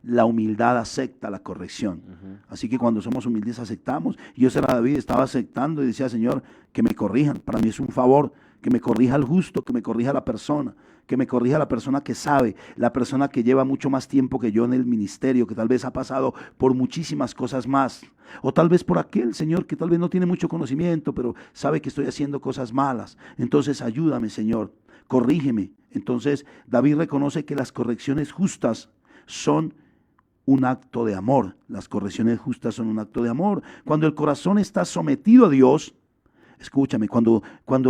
La humildad acepta la corrección. Así que cuando somos humildes aceptamos. Y yo era David, estaba aceptando y decía, Señor, que me corrijan. Para mí es un favor, que me corrija el justo, que me corrija la persona, que me corrija la persona que sabe, la persona que lleva mucho más tiempo que yo en el ministerio, que tal vez ha pasado por muchísimas cosas más. O tal vez por aquel, Señor, que tal vez no tiene mucho conocimiento, pero sabe que estoy haciendo cosas malas. Entonces ayúdame, Señor, corrígeme. Entonces David reconoce que las correcciones justas son un acto de amor. Las correcciones justas son un acto de amor. Cuando el corazón está sometido a Dios, Escúchame, cuando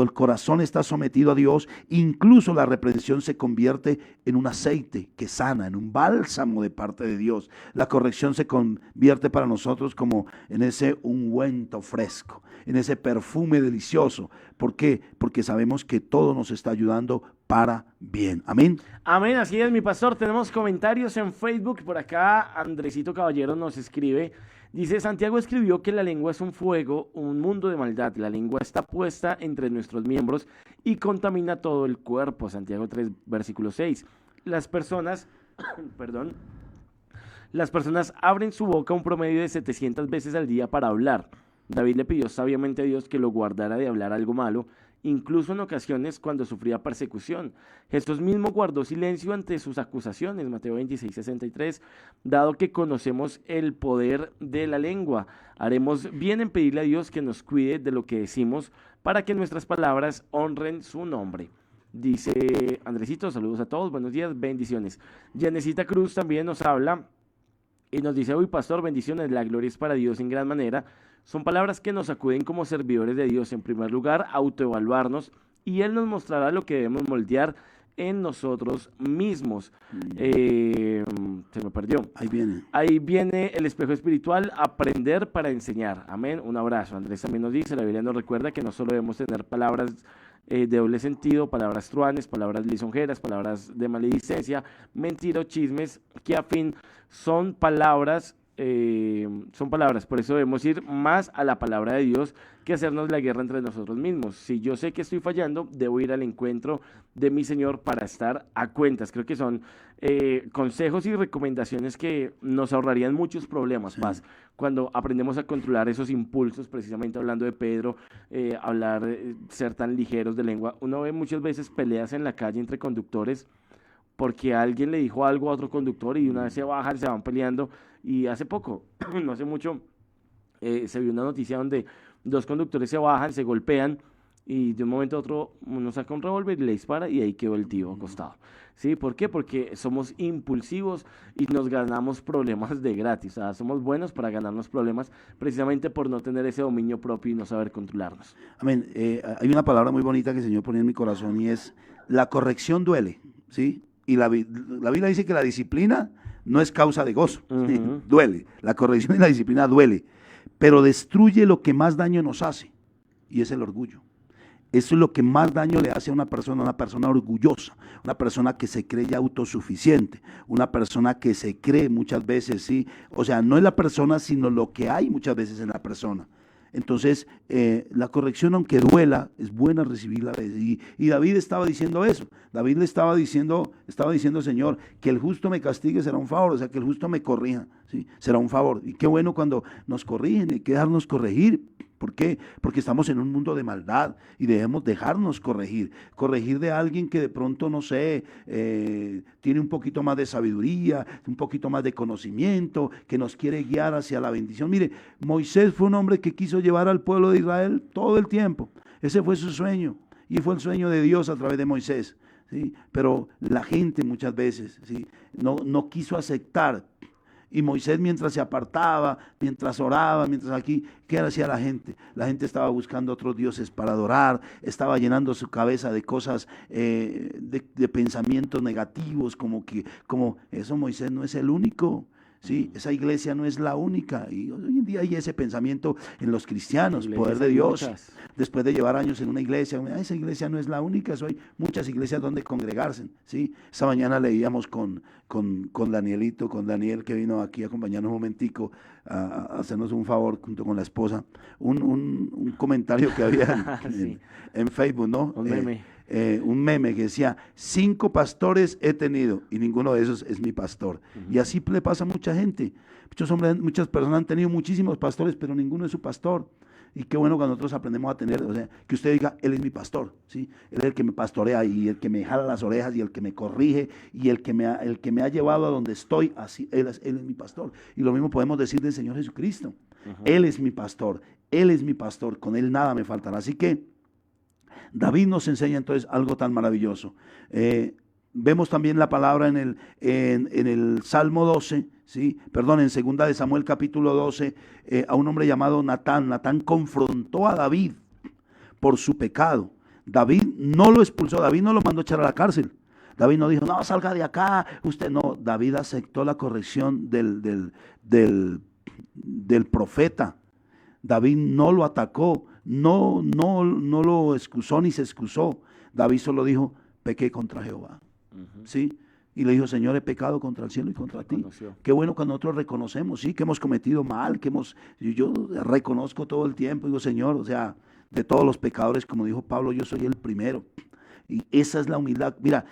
el corazón está sometido a Dios, incluso la reprensión se convierte en un aceite que sana, en un bálsamo de parte de Dios. La corrección se convierte para nosotros como en ese ungüento fresco, en ese perfume delicioso. ¿Por qué? Porque sabemos que todo nos está ayudando para bien. Amén. Amén, así es, mi pastor. Tenemos comentarios en Facebook. Por acá, Andresito Caballero nos escribe. Dice, Santiago escribió que la lengua es un fuego, un mundo de maldad. La lengua está puesta entre nuestros miembros y contamina todo el cuerpo. Santiago 3, versículo 6. Las personas, perdón, las personas abren su boca un promedio de 700 veces al día para hablar. David le pidió sabiamente a Dios que lo guardara de hablar algo malo, incluso en ocasiones cuando sufría persecución. Jesús mismo guardó silencio ante sus acusaciones, Mateo 26:63, dado que conocemos el poder de la lengua. Haremos bien en pedirle a Dios que nos cuide de lo que decimos para que nuestras palabras honren su nombre. Dice Andresito, saludos a todos, buenos días, bendiciones. Yanesita Cruz también nos habla y nos dice, uy pastor, bendiciones, la gloria es para Dios en gran manera. Son palabras que nos acuden como servidores de Dios. En primer lugar, autoevaluarnos y Él nos mostrará lo que debemos moldear en nosotros mismos. Se me perdió. Ahí viene el espejo espiritual, aprender para enseñar. Amén. Un abrazo. Andrés también nos dice, la Biblia nos recuerda que no solo debemos tener palabras de doble sentido, palabras truanes, palabras lisonjeras, palabras de maledicencia, mentira o chismes, que a fin son palabras, por eso debemos ir más a la palabra de Dios que hacernos la guerra entre nosotros mismos. Si yo sé que estoy fallando, debo ir al encuentro de mi Señor para estar a cuentas. Creo que son consejos y recomendaciones que nos ahorrarían muchos problemas, sí. Paz, cuando aprendemos a controlar esos impulsos, precisamente hablando de Pedro, ser tan ligeros de lengua. Uno ve muchas veces peleas en la calle entre conductores porque alguien le dijo algo a otro conductor y una vez se bajan, se van peleando. Y hace poco, no hace mucho, se vio una noticia donde dos conductores se bajan, se golpean y de un momento a otro uno saca un revólver y le dispara y ahí quedó el tío acostado. ¿Sí? ¿Por qué? Porque somos impulsivos y nos ganamos problemas de gratis. O sea, somos buenos para ganarnos problemas precisamente por no tener ese dominio propio y no saber controlarnos. Amén. Hay una palabra muy bonita que el Señor ponía en mi corazón y es la corrección duele, ¿sí? Y la Biblia dice que la disciplina no es causa de gozo, uh-huh. Duele. La corrección y la disciplina duele, pero destruye lo que más daño nos hace, y es el orgullo. Eso es lo que más daño le hace a una persona orgullosa, una persona que se cree autosuficiente, una persona que se cree muchas veces, sí, o sea, no es la persona, sino lo que hay muchas veces en la persona. Entonces, la corrección, aunque duela, es buena recibirla. Y David estaba diciendo eso. David le estaba diciendo, Señor, que el justo me castigue será un favor, o sea, que el justo me corrija, ¿sí? Será un favor. Y qué bueno cuando nos corrigen, hay que dejarnos corregir. ¿Por qué? Porque estamos en un mundo de maldad y debemos dejarnos corregir. Corregir de alguien que de pronto, no sé, tiene un poquito más de sabiduría, un poquito más de conocimiento, que nos quiere guiar hacia la bendición. Mire, Moisés fue un hombre que quiso llevar al pueblo de Israel todo el tiempo. Ese fue su sueño y fue el sueño de Dios a través de Moisés. ¿Sí? Pero la gente muchas veces, ¿sí? no quiso aceptar. Y Moisés, mientras se apartaba, mientras oraba, ¿qué hacía la gente? La gente estaba buscando otros dioses para adorar, estaba llenando su cabeza de cosas, de pensamientos negativos, como eso. Moisés no es el único. Sí, esa iglesia no es la única, y hoy en día hay ese pensamiento en los cristianos, poder de Dios, después de llevar años en una iglesia, esa iglesia no es la única, hay muchas iglesias donde congregarse, ¿sí? Esta mañana leíamos con Daniel, que vino aquí a acompañarnos un momentico, a hacernos un favor junto con la esposa, un comentario que había sí. en Facebook, ¿no? Un meme que decía, 5 pastores he tenido y ninguno de esos es mi pastor. Uh-huh. Y así le pasa a mucha gente. Muchas personas han tenido muchísimos pastores, pero ninguno es su pastor. Y qué bueno cuando nosotros aprendemos a tener, o sea, que usted diga, él es mi pastor, ¿sí? Él es el que me pastorea y el que me jala las orejas y el que me corrige y el que me ha llevado a donde estoy, así, él es mi pastor. Y lo mismo podemos decir del Señor Jesucristo. Uh-huh. Él es mi pastor, con él nada me faltará. Así que David nos enseña entonces algo tan maravilloso. Vemos también la palabra en el Salmo 12, ¿sí? En 2 de Samuel capítulo 12, a un hombre llamado Natán. Natán confrontó a David por su pecado. David no lo expulsó, David no lo mandó a echar a la cárcel. David no dijo, no, salga de acá, usted no. David aceptó la corrección del profeta. David no lo atacó, no lo excusó ni se excusó. David solo dijo, pequé contra Jehová. ¿Sí? Y le dijo, Señor, he pecado contra el cielo y contra ti. Qué bueno cuando nosotros reconocemos, sí, que hemos cometido mal, yo reconozco todo el tiempo, digo, Señor, o sea, de todos los pecadores, como dijo Pablo, yo soy el primero. Y esa es la humildad. Mira,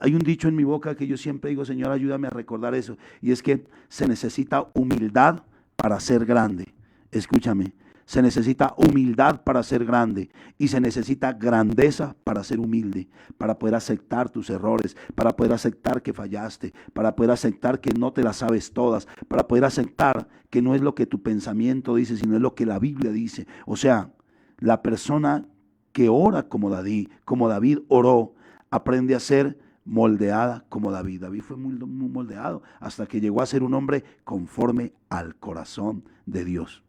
hay un dicho en mi boca que yo siempre digo, Señor, ayúdame a recordar eso. Y es que se necesita humildad para ser grande. Escúchame, se necesita humildad para ser grande y se necesita grandeza para ser humilde, para poder aceptar tus errores, para poder aceptar que fallaste, para poder aceptar que no te las sabes todas, para poder aceptar que no es lo que tu pensamiento dice, sino es lo que la Biblia dice. O sea, la persona que ora como David oró, aprende a ser moldeada como David. David fue muy moldeado hasta que llegó a ser un hombre conforme al corazón de Dios.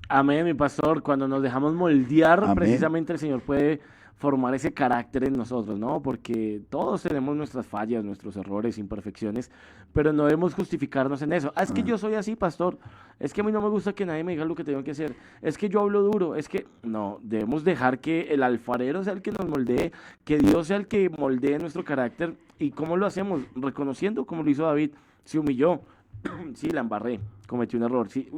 Amén, mi pastor. Cuando nos dejamos moldear, Amén. precisamente el Señor puede formar ese carácter en nosotros, ¿no? Porque todos tenemos nuestras fallas, nuestros errores, imperfecciones, pero no debemos justificarnos en eso. Es que yo soy así, pastor. Es que a mí no me gusta que nadie me diga lo que tengo que hacer. Es que yo hablo duro. Es que no, debemos dejar que el alfarero sea el que nos moldee, que Dios sea el que moldee nuestro carácter. ¿Y cómo lo hacemos? Reconociendo como lo hizo David. Se humilló. Sí, la embarré. Cometí un error. Sí,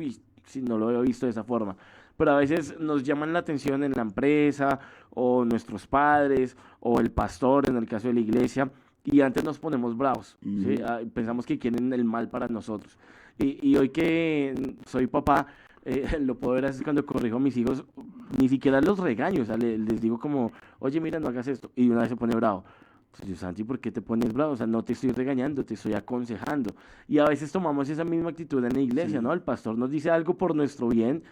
sí, no lo había visto de esa forma. Pero a veces nos llaman la atención en la empresa, o nuestros padres, o el pastor, en el caso de la iglesia, y antes nos ponemos bravos, ¿sí? Pensamos que quieren el mal para nosotros. Y hoy que soy papá, lo puedo ver así cuando corrijo a mis hijos, ni siquiera los regaño, o sea, les digo como, oye, mira, no hagas esto, y una vez se pone bravo. Pues yo, Santi, ¿por qué te pones bravo? O sea, no te estoy regañando, te estoy aconsejando. Y a veces tomamos esa misma actitud en la iglesia, Sí. ¿no? El pastor nos dice algo por nuestro bien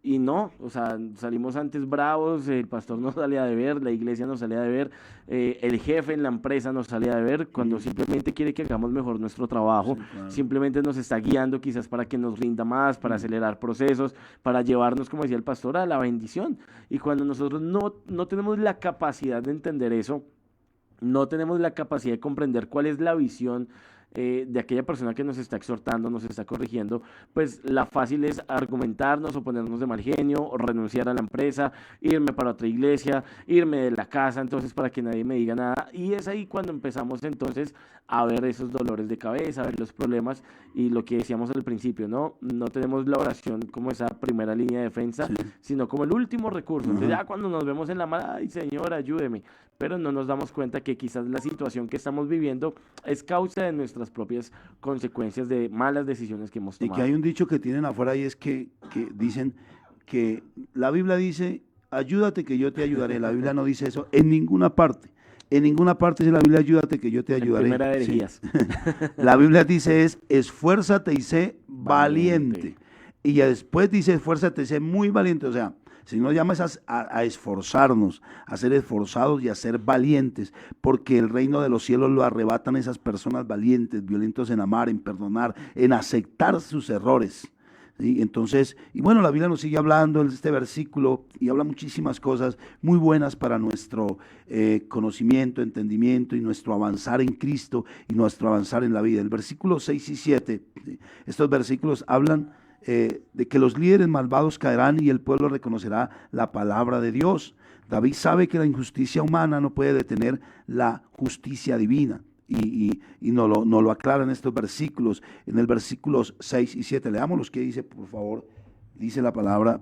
y no, o sea, salimos antes bravos, el pastor nos salía de ver, la iglesia nos salía de ver, el jefe en la empresa nos salía de ver, cuando simplemente quiere que hagamos mejor nuestro trabajo, Sí, claro. simplemente nos está guiando quizás para que nos rinda más, para acelerar procesos, para llevarnos, como decía el pastor, a la bendición. Y cuando nosotros no tenemos la capacidad de entender eso, no tenemos la capacidad de comprender cuál es la visión de aquella persona que nos está exhortando, nos está corrigiendo, pues la fácil es argumentarnos o ponernos de mal genio o renunciar a la empresa, irme para otra iglesia, irme de la casa, entonces para que nadie me diga nada. Y es ahí cuando empezamos entonces a ver esos dolores de cabeza, a ver los problemas y lo que decíamos al principio, ¿no? No tenemos la oración como esa primera línea de defensa, Sí. sino como el último recurso. Entonces Ajá. ya cuando nos vemos en la mala, ay Señor, ayúdeme, pero no nos damos cuenta que quizás la situación que estamos viviendo es causa de nuestras propias consecuencias de malas decisiones que hemos Y tomado. que hay un dicho que tienen afuera y es que dicen que la Biblia dice, ayúdate que yo te ayudaré. La Biblia no dice eso en ninguna parte. En ninguna parte dice la Biblia, ayúdate que yo te En ayudaré. primera de Sí. herejías. La Biblia dice es, esfuérzate y sé valiente. Y ya después dice, esfuérzate y sé muy valiente. O sea, si nos llama a esforzarnos, a ser esforzados y a ser valientes, porque el reino de los cielos lo arrebatan esas personas valientes, violentos en amar, en perdonar, en aceptar sus errores. ¿Sí? Entonces, y bueno, la Biblia nos sigue hablando en este versículo y habla muchísimas cosas muy buenas para nuestro conocimiento, entendimiento y nuestro avanzar en Cristo y nuestro avanzar en la vida. El versículo 6 y 7, ¿sí? Estos versículos hablan de que los líderes malvados caerán y el pueblo reconocerá la palabra de Dios. David sabe que la injusticia humana no puede detener la justicia divina. Y nos lo aclaran estos versículos, en el versículos 6 y 7. Leamos los que dice, por favor. Dice la palabra,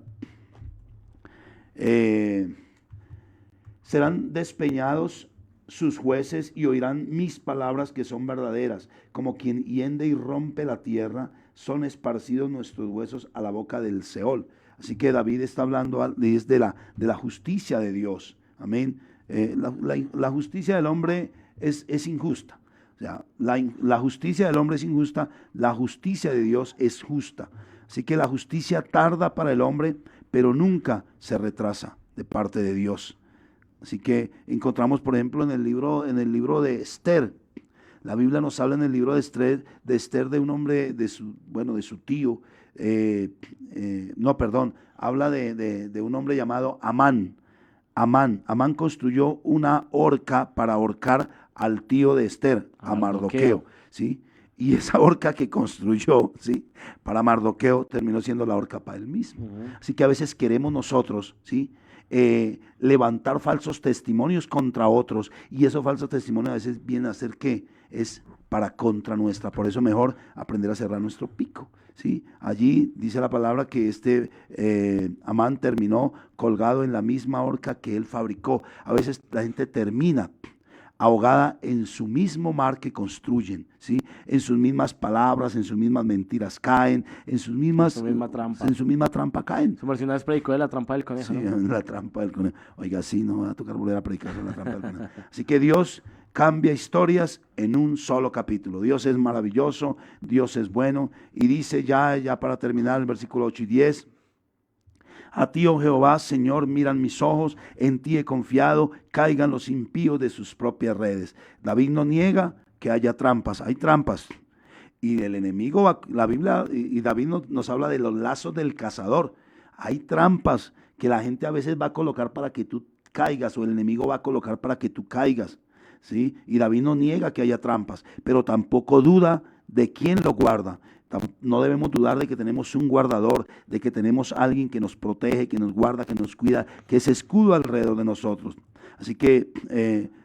serán despeñados sus jueces y oirán mis palabras que son verdaderas. Como quien hiende y rompe la tierra, son esparcidos nuestros huesos a la boca del Seol. Así que David está hablando de la justicia de Dios. Amén. La justicia del hombre es injusta. O sea, la justicia del hombre es injusta, la justicia de Dios es justa. Así que la justicia tarda para el hombre, pero nunca se retrasa de parte de Dios. Así que encontramos, por ejemplo, en el libro de Esther. La Biblia nos habla en el libro de Esther de un hombre, de su tío. Habla de un hombre llamado Amán. Amán construyó una horca para ahorcar al tío de Esther, a Mardoqueo, ¿sí? Y esa horca que construyó, ¿sí?, para Mardoqueo terminó siendo la horca para él mismo. Así que a veces queremos nosotros, ¿sí?, levantar falsos testimonios contra otros, y esos falsos testimonios a veces vienen a ser ¿qué? Es para contra nuestra. Por eso mejor aprender a cerrar nuestro pico, ¿sí? Allí dice la palabra que Amán terminó colgado en la misma horca que él fabricó. A veces la gente termina ahogada en su mismo mar que construyen, ¿sí? En sus mismas palabras, en sus mismas mentiras caen, en su misma trampa caen. Su versión una vez predicó de la trampa del conejo, Sí, ¿no? la trampa del conejo. Oiga, sí, no va a tocar volver a predicar sobre la trampa del conejo. Así que Dios cambia historias en un solo capítulo. Dios es maravilloso, Dios es bueno, y dice ya para terminar el versículo 8 y 10, a ti, oh Jehová, Señor, miran mis ojos, en ti he confiado, caigan los impíos de sus propias redes. David no niega que haya trampas, hay trampas. Y el enemigo, la Biblia, y David nos habla de los lazos del cazador. Hay trampas que la gente a veces va a colocar para que tú caigas, o el enemigo va a colocar para que tú caigas, ¿sí? Y David no niega que haya trampas, pero tampoco duda de quién lo guarda. No debemos dudar de que tenemos un guardador, de que tenemos alguien que nos protege, que nos guarda, que nos cuida, que es escudo alrededor de nosotros. Así que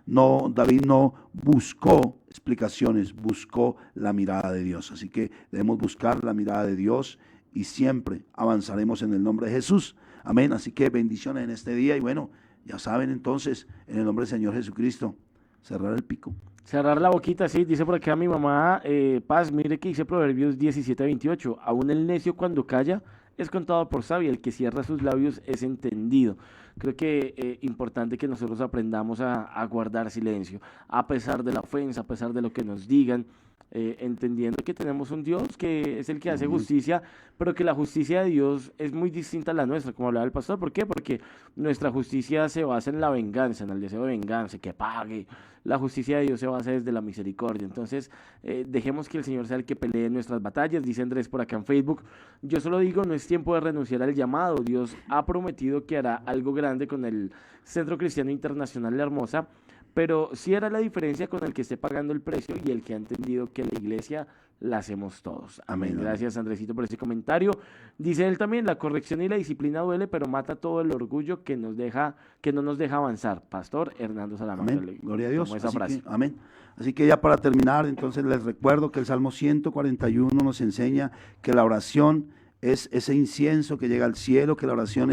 David no buscó explicaciones, buscó la mirada de Dios. Así que debemos buscar la mirada de Dios y siempre avanzaremos en el nombre de Jesús. Amén. Así que bendiciones en este día, y bueno, ya saben entonces, en el nombre del Señor Jesucristo, cerrar el pico. Cerrar la boquita, sí, dice por acá mi mamá, Paz, mire que dice Proverbios 17:28, aún el necio cuando calla es contado por sabio, el que cierra sus labios es entendido. Creo que importante que nosotros aprendamos a guardar silencio, a pesar de la ofensa, a pesar de lo que nos digan, entendiendo que tenemos un Dios que es el que hace justicia, pero que la justicia de Dios es muy distinta a la nuestra, como hablaba el pastor. ¿Por qué? Porque nuestra justicia se basa en la venganza, en el deseo de venganza, que pague. La justicia de Dios se basa desde la misericordia. Entonces, dejemos que el Señor sea el que pelee nuestras batallas. Dice Andrés por acá en Facebook, yo solo digo, no es tiempo de renunciar al llamado. Dios ha prometido que hará algo grande con el Centro Cristiano Internacional La Hermosa, pero sí hará la diferencia con el que esté pagando el precio y el que ha entendido que la iglesia la hacemos todos. Amén. Amén. Gracias, Andresito, por ese comentario. Dice él también, la corrección y la disciplina duele, pero mata todo el orgullo que no nos deja avanzar. Pastor Hernando Salamanca. Amén. Gloria a Dios. Esa frase. Amén. Así que ya para terminar, entonces les recuerdo que el Salmo 141 nos enseña que la oración es ese incienso que llega al cielo, que la oración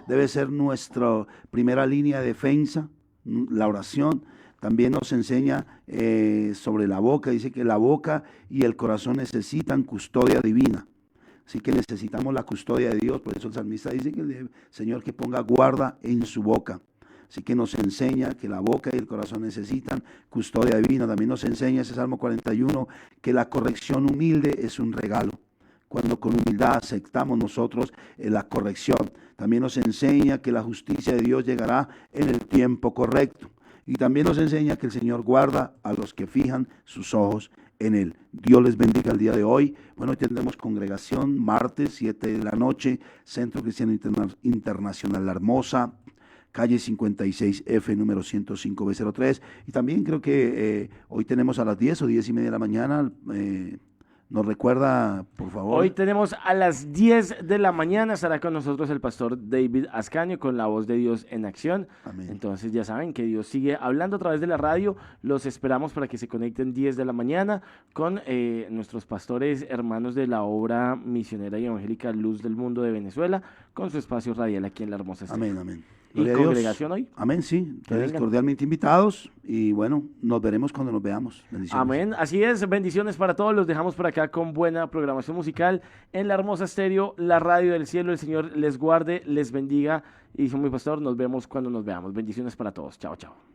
debe ser nuestra primera línea de defensa. La oración también nos enseña sobre la boca. Dice que la boca y el corazón necesitan custodia divina. Así que necesitamos la custodia de Dios. Por eso el salmista dice que el Señor que ponga guarda en su boca. Así que nos enseña que la boca y el corazón necesitan custodia divina. También nos enseña ese Salmo 41 que la corrección humilde es un regalo. Cuando con humildad aceptamos nosotros la corrección. También nos enseña que la justicia de Dios llegará en el tiempo correcto. Y también nos enseña que el Señor guarda a los que fijan sus ojos en Él. Dios les bendiga el día de hoy. Bueno, hoy tendremos congregación, martes, 7 de la noche, Centro Cristiano Internacional La Hermosa, calle 56F, número 105B03. Y también creo que hoy tenemos a las 10 o 10:30 de la mañana. ¿Nos recuerda, por favor? Hoy tenemos a las 10 de la mañana, estará con nosotros el pastor David Ascanio con la voz de Dios en acción. Amén. Entonces ya saben que Dios sigue hablando a través de la radio. Los esperamos para que se conecten 10 de la mañana con nuestros pastores hermanos de la obra misionera y evangélica Luz del Mundo de Venezuela, con su espacio radial aquí en La Hermosa Estéreo. Amén, amén. ¿Y congregación hoy? Amén, sí. Ustedes cordialmente invitados y bueno, nos veremos cuando nos veamos. Bendiciones. Amén. Así es, bendiciones para todos. Los dejamos por acá con buena programación musical en La Hermosa Estéreo, la radio del cielo. El Señor les guarde, les bendiga. Y soy mi pastor, nos vemos cuando nos veamos. Bendiciones para todos. Chao, chao.